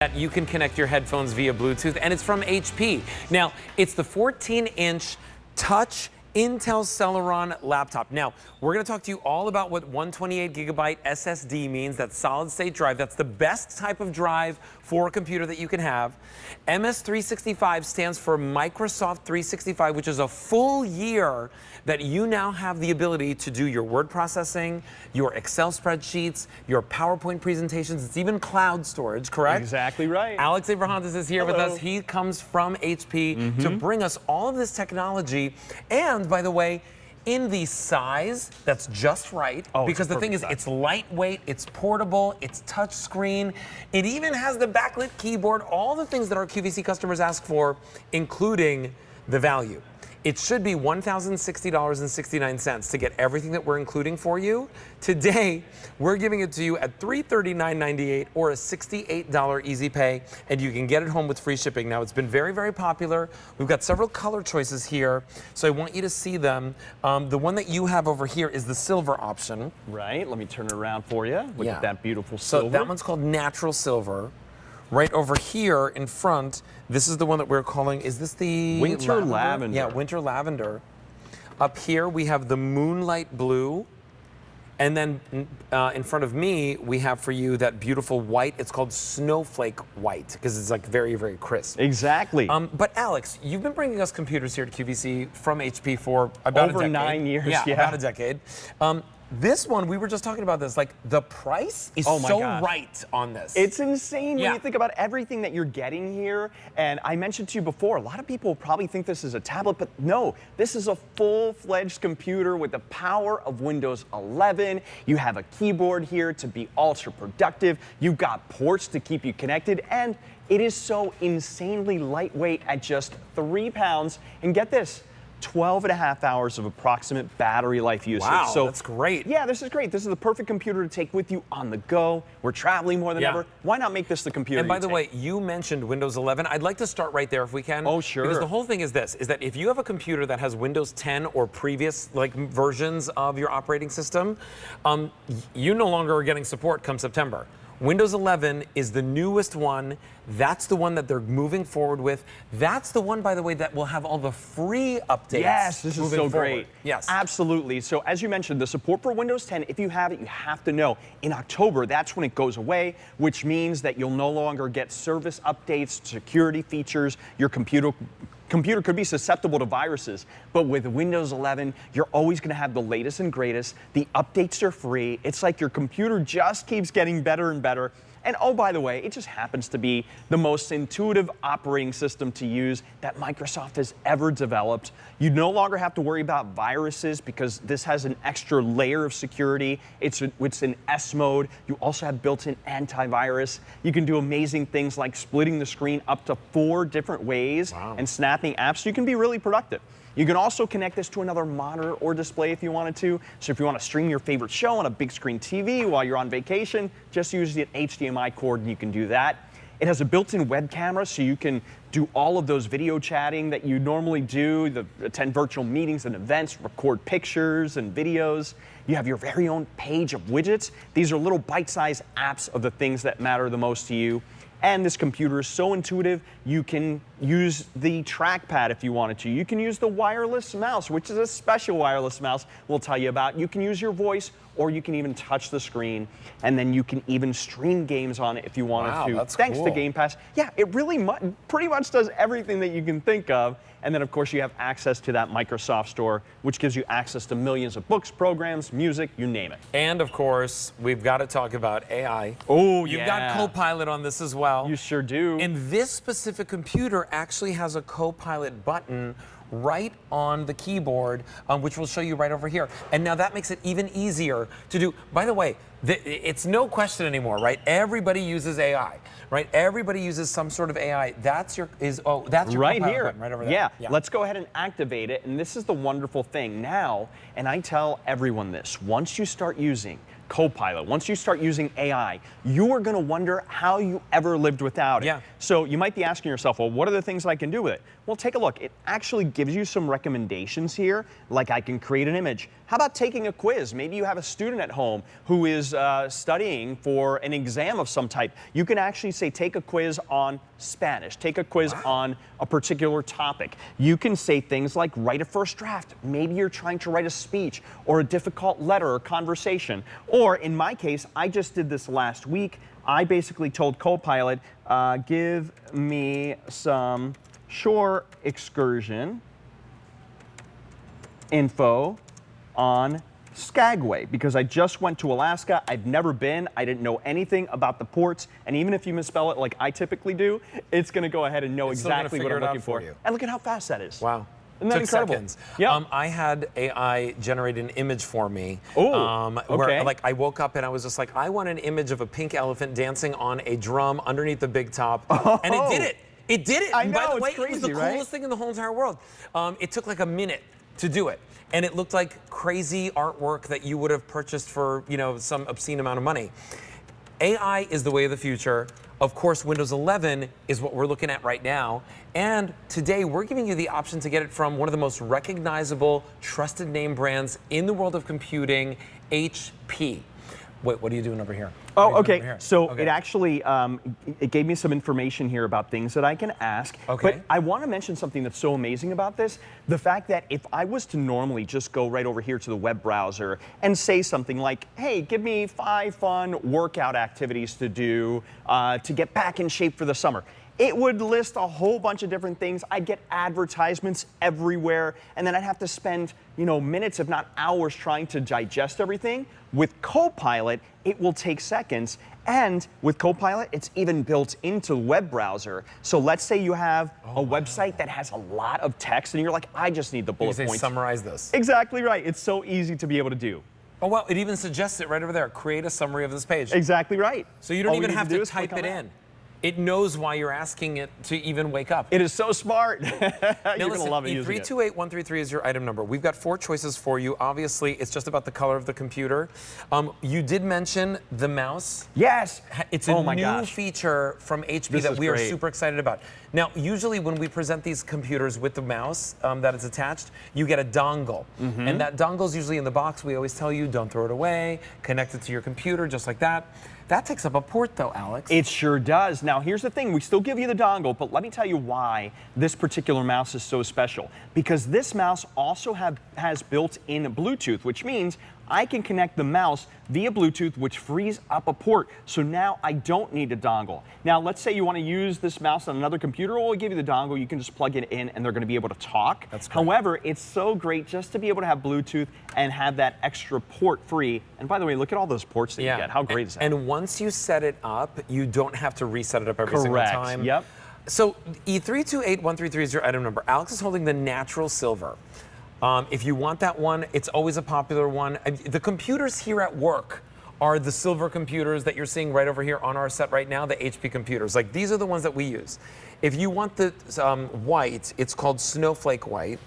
that you can connect your headphones via Bluetooth, and it's from HP. Now, it's the 14-inch touch Intel Celeron laptop. Now, we're going to talk to you all about what 128GB SSD means. That's solid-state drive. That's the best type of drive for a computer that you can have. MS365 stands for Microsoft 365, which is a full year that you now have the ability to do your word processing, your Excel spreadsheets, your PowerPoint presentations. It's even cloud storage, correct? Exactly right. Alex Abrahantes is here with us. He comes from HP to bring us all of this technology. And by the way, in the size that's just right, because the thing is, it's lightweight, it's portable, it's touch screen, it even has the backlit keyboard, all the things that our QVC customers ask for, including the value. It should be $1,060.69 to get everything that we're including for you. Today, we're giving it to you at $339.98 or a $68 easy pay, and you can get it home with free shipping. Now, it's been very, very popular. We've got several color choices here, so I want you to see them. The one that you have over here is the silver option. Right, let me turn it around for you. Look at that beautiful silver. So that one's called natural silver. Right over here in front, this is the one that we're calling, is this the winter lavender? Yeah, winter lavender. Up here we have the moonlight blue. And then in front of me, we have for you that beautiful white. It's called snowflake white because it's like very, very crisp. Exactly. But Alex, you've been bringing us computers here to QVC from HP for about over 9 years. Yeah, about a decade. This one, we were just talking about this, like the price is so right on this. It's insane when you think about everything that you're getting here. And I mentioned to you before, a lot of people probably think this is a tablet, but no, this is a full-fledged computer with the power of Windows 11. You have a keyboard here to be ultra productive. You've got ports to keep you connected, and it is so insanely lightweight at just 3 pounds. And get this, 12.5 hours of approximate battery life usage. Wow, so that's great. Yeah, this is great. This is the perfect computer to take with you on the go. We're traveling more than ever. Why not make this the computer? And by the way, you mentioned Windows 11. I'd like to start right there if we can. Oh, sure. Because the whole thing is this, is that if you have a computer that has Windows 10 or previous versions of your operating system, you no longer are getting support come September. Windows 11 is the newest one. That's the one that they're moving forward with. That's the one, by the way, that will have all the free updates. Yes, this is so great. Yes. Absolutely. So as you mentioned, the support for Windows 10, if you have it, you have to know. In October, that's when it goes away, which means that you'll no longer get service updates, security features. Your computer could be susceptible to viruses, but with Windows 11, you're always going to have the latest and greatest. The updates are free. It's like your computer just keeps getting better and better. And oh, by the way, it just happens to be the most intuitive operating system to use that Microsoft has ever developed. You no longer have to worry about viruses because this has an extra layer of security. It's in S mode. You also have built-in antivirus. You can do amazing things like splitting the screen up to 4 different ways and snapping apps. So you can be really productive. You can also connect this to another monitor or display if you wanted to. So if you want to stream your favorite show on a big screen TV while you're on vacation, just use the HDMI cord and you can do that. It has a built-in web camera, so you can do all of those video chatting that you normally do, attend virtual meetings and events, record pictures and videos. You have your very own page of widgets. These are little bite-sized apps of the things that matter the most to you. And this computer is so intuitive, you can use the trackpad if you wanted to. You can use the wireless mouse, which is a special wireless mouse we'll tell you about. You can use your voice, or you can even touch the screen, and then you can even stream games on it if you wanted to. That's thanks cool. to Game Pass. Yeah, it really pretty much does everything that you can think of. And then, of course, you have access to that Microsoft Store, which gives you access to millions of books, programs, music, you name it. And, of course, we've got to talk about AI. Oh, You've got Copilot on this as well. You sure do. And this specific computer actually has a Copilot button right on the keyboard, which we'll show you right over here. And now that makes it even easier to do. By the way, it's no question anymore, right? Everybody uses AI, right? Everybody uses some sort of AI. That's your right here, button, right over there. Yeah, let's go ahead and activate it. And this is the wonderful thing now, and I tell everyone this, once you start using Copilot, once you start using AI, you are going to wonder how you ever lived without it. Yeah. So you might be asking yourself, well, what are the things I can do with it? Well, take a look. It actually gives you some recommendations here, like I can create an image. How about taking a quiz? Maybe you have a student at home who is studying for an exam of some type. You can actually say, take a quiz on Spanish, take a quiz on a particular topic. You can say things like write a first draft. Maybe you're trying to write a speech or a difficult letter or conversation. Or in my case, I just did this last week. I basically told Copilot, give me some shore excursion info on Skagway, because I just went to Alaska. I've never been. I didn't know anything about the ports. And even if you misspell it like I typically do, it's going to go ahead and know exactly what I'm looking for. And look at how fast that is. Wow. Isn't that incredible? Seconds. Yeah. I had AI generate an image for me. Oh, where, okay. like, I woke up and I was just like, I want an image of a pink elephant dancing on a drum underneath the big top. Oh. And it did it. It did it. I And know, by the it's way, crazy, it was the right? coolest thing in the whole entire world. It took like a minute to do it. And it looked like crazy artwork that you would have purchased for, you know, some obscene amount of money. AI is the way of the future. Of course, Windows 11 is what we're looking at right now. And today, we're giving you the option to get it from one of the most recognizable, trusted name brands in the world of computing, HP. Wait, what are you doing over here? Oh, okay. So Okay. it actually, it gave me some information here about things that I can ask. Okay. But I want to mention something that's so amazing about this. The fact that if I was to normally just go right over here to the web browser and say something like, hey, give me 5 fun workout activities to do to get back in shape for the summer, it would list a whole bunch of different things. I'd get advertisements everywhere, and then I'd have to spend, you know, minutes, if not hours, trying to digest everything. With Copilot, it will take seconds, and with Copilot, it's even built into the web browser. So let's say you have a website that has a lot of text, and you're like, I just need the bullet You say points. summarize this. Exactly right. It's so easy to be able to do. Oh, well, it even suggests it right over there. Create a summary of this page. Exactly right. So you don't All we even need have do to is click type on it that. in. It knows why you're asking it to even wake up. It is so smart. Now You're listen, going to love it using it. E328133 is your item number. We've got 4 choices for you. Obviously, it's just about the color of the computer. You did mention the mouse. Yes. It's a my new gosh. feature from HP This that is we are great. super excited about. Now, usually when we present these computers with the mouse that is attached, you get a dongle. And that dongle is usually in the box. We always tell you, don't throw it away. Connect it to your computer, just like that. That takes up a port, though, Alex. It sure does. Now, here's the thing. We still give you the dongle, but let me tell you why this particular mouse is so special. Because this mouse also has built-in Bluetooth, which means I can connect the mouse via Bluetooth, which frees up a port. So now I don't need a dongle. Now, let's say you want to use this mouse on another computer. We'll give you the dongle. You can just plug it in, and they're going to be able to talk. That's great. However, it's so great just to be able to have Bluetooth and have that extra port free. And by the way, look at all those ports that you get. How great is that? And once you set it up, you don't have to reset it up every single Correct. time. Yep. So E328133 is your item number. Alex is holding the natural silver. If you want that one, it's always a popular one. The computers here at work are the silver computers that you're seeing right over here on our set right now, the HP computers. Like, these are the ones that we use. If you want the white, it's called Snowflake White.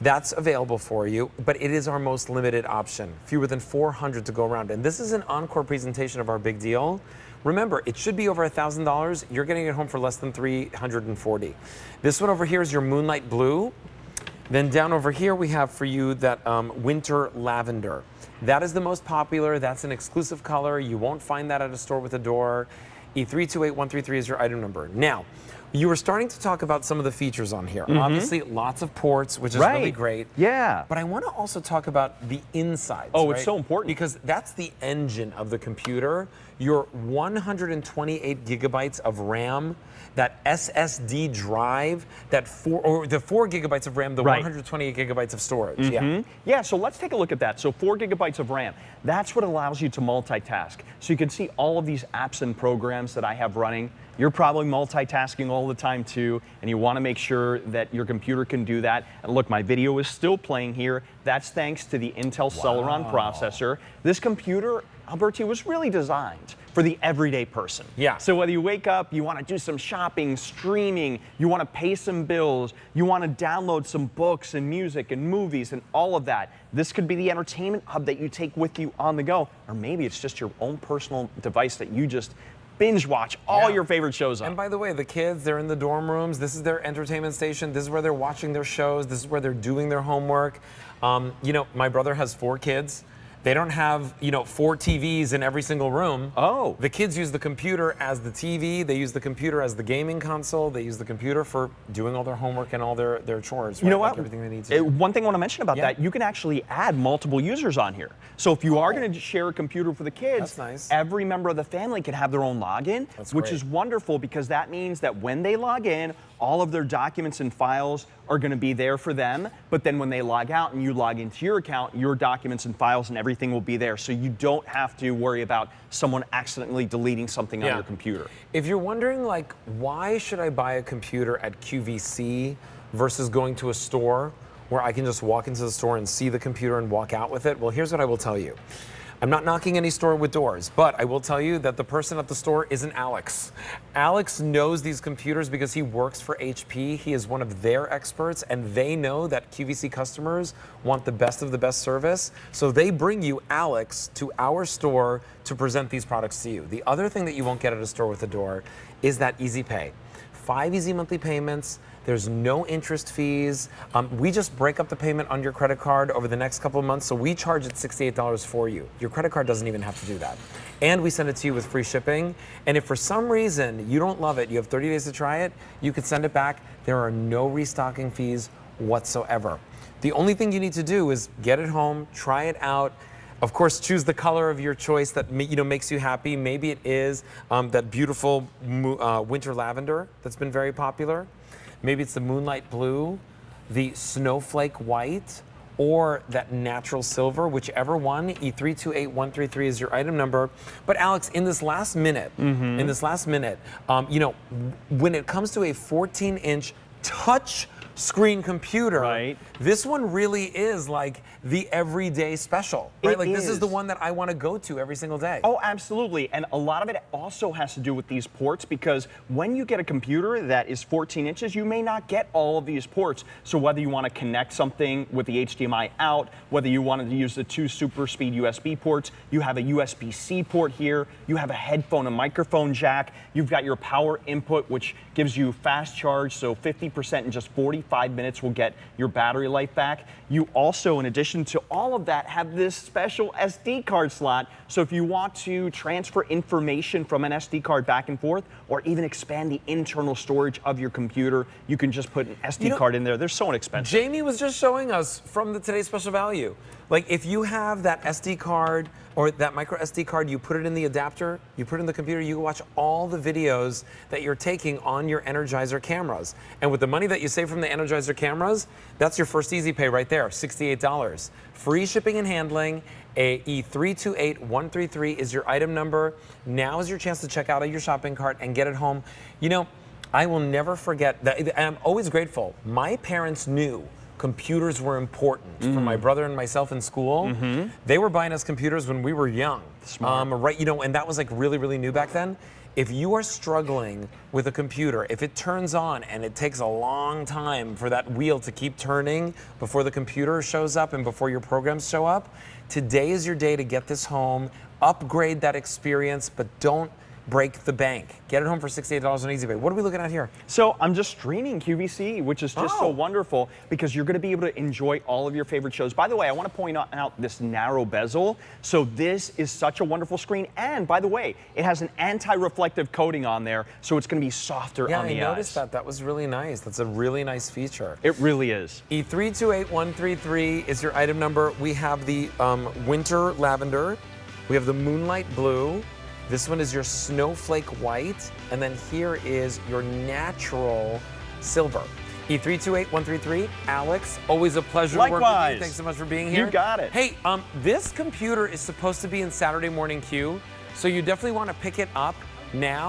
That's available for you, but it is our most limited option. Fewer than 400 to go around. And this is an encore presentation of our big deal. Remember, it should be over $1,000. You're getting it home for less than $340. This one over here is your Moonlight Blue. Then down over here, we have for you that Winter Lavender. That is the most popular. That's an exclusive color. You won't find that at a store with a door. E328133 is your item number. Now, you were starting to talk about some of the features on here. Obviously, lots of ports, which is really great. Yeah. But I want to also talk about the insides. Oh, it's right? so important. Because that's the engine of the computer. Your 128 gigabytes of RAM, that SSD drive, the 4 gigabytes of RAM, the 128 gigabytes of storage. Yeah, so let's take a look at that. So 4 gigabytes of RAM, that's what allows you to multitask. So you can see all of these apps and programs that I have running. You're probably multitasking all the time too, and you want to make sure that your computer can do that. And look, my video is still playing here. That's thanks to the Intel Celeron processor. This computer, Alberti, was really designed for the everyday person. Yeah. So whether you wake up, you want to do some shopping, streaming, you want to pay some bills, you want to download some books and music and movies and all of that, this could be the entertainment hub that you take with you on the go. Or maybe it's just your own personal device that you just binge watch all your favorite shows on. And by the way, the kids, they're in the dorm rooms. This is their entertainment station. This is where they're watching their shows. This is where they're doing their homework. You know, my brother has 4 kids. They don't have, 4 TVs in every single room. Oh. The kids use the computer as the TV. They use the computer as the gaming console. They use the computer for doing all their homework and all their chores. Right? You know like what? everything they need to. One thing I want to mention about that, you can actually add multiple users on here. So if you are going to share a computer for the kids, That's nice. every member of the family can have their own login, which great. is wonderful because that means that when they log in, all of their documents and files are going to be there for them. But then when they log out and you log into your account, your documents and files and everything will be there. So you don't have to worry about someone accidentally deleting something on your computer. If you're wondering, like, why should I buy a computer at QVC versus going to a store where I can just walk into the store and see the computer and walk out with it? Well, here's what I will tell you. I'm not knocking any store with doors, but I will tell you that the person at the store isn't Alex. Alex knows these computers because he works for HP. He is one of their experts, and they know that QVC customers want the best of the best service. So they bring you Alex to our store to present these products to you. The other thing that you won't get at a store with a door is that easy pay. 5 easy monthly payments. There's no interest fees. We just break up the payment on your credit card over the next couple of months, so we charge it $68 for you. Your credit card doesn't even have to do that. And we send it to you with free shipping. And if for some reason you don't love it, you have 30 days to try it, you can send it back. There are no restocking fees whatsoever. The only thing you need to do is get it home, try it out. Of course, choose the color of your choice that makes you happy. Maybe it is that beautiful winter lavender that's been very popular. Maybe it's the moonlight blue, the snowflake white, or that natural silver, whichever one. E328133 is your item number. But Alex, in this last minute, when it comes to a 14-inch touch screen computer, this one really is like the everyday special, right? This is the one that I want to go to every single day. Oh, absolutely. And a lot of it also has to do with these ports because when you get a computer that is 14 inches, you may not get all of these ports. So whether you want to connect something with the HDMI out, whether you wanted to use the 2 super speed USB ports, you have a USB-C port here, you have a headphone and microphone jack, you've got your power input, which gives you fast charge, so 50% in just 45 minutes will get your battery life back. You also, in addition to all of that, have this special SD card slot. So if you want to transfer information from an SD card back and forth, or even expand the internal storage of your computer, you can just put an SD card in there. They're so inexpensive. Jamie was just showing us from the Today's Special Value. Like if you have that SD card or that micro SD card, you put it in the adapter, you put it in the computer, you can watch all the videos that you're taking on your Energizer cameras. And with the money that you save from the Energizer cameras, that's your first easy pay right there, $68. Free shipping and handling. E328133 is your item number. Now is your chance to check out your shopping cart and get it home. I will never forget that, and I'm always grateful. My parents knew computers were important for my brother and myself in school. They were buying us computers when we were young. Smart. And that was like really, really new back then. If you are struggling with a computer, if it turns on and it takes a long time for that wheel to keep turning before the computer shows up and before your programs show up, today is your day to get this home, upgrade that experience, but don't break the bank. Get it home for $68 on Easy Pay. What are we looking at here? So I'm just streaming QVC, which is just so wonderful because you're going to be able to enjoy all of your favorite shows. By the way, I want to point out this narrow bezel. So this is such a wonderful screen. And by the way, it has an anti-reflective coating on there, so it's going to be softer on the eyes. Yeah, I noticed that. That was really nice. That's a really nice feature. It really is. E328133 is your item number. We have the winter lavender. We have the moonlight blue. This one is your snowflake white, and then here is your natural silver. E328133, Alex, always a pleasure working with you. Thanks so much for being here. You got it. Hey, this computer is supposed to be in Saturday Morning Q, so you definitely want to pick it up now.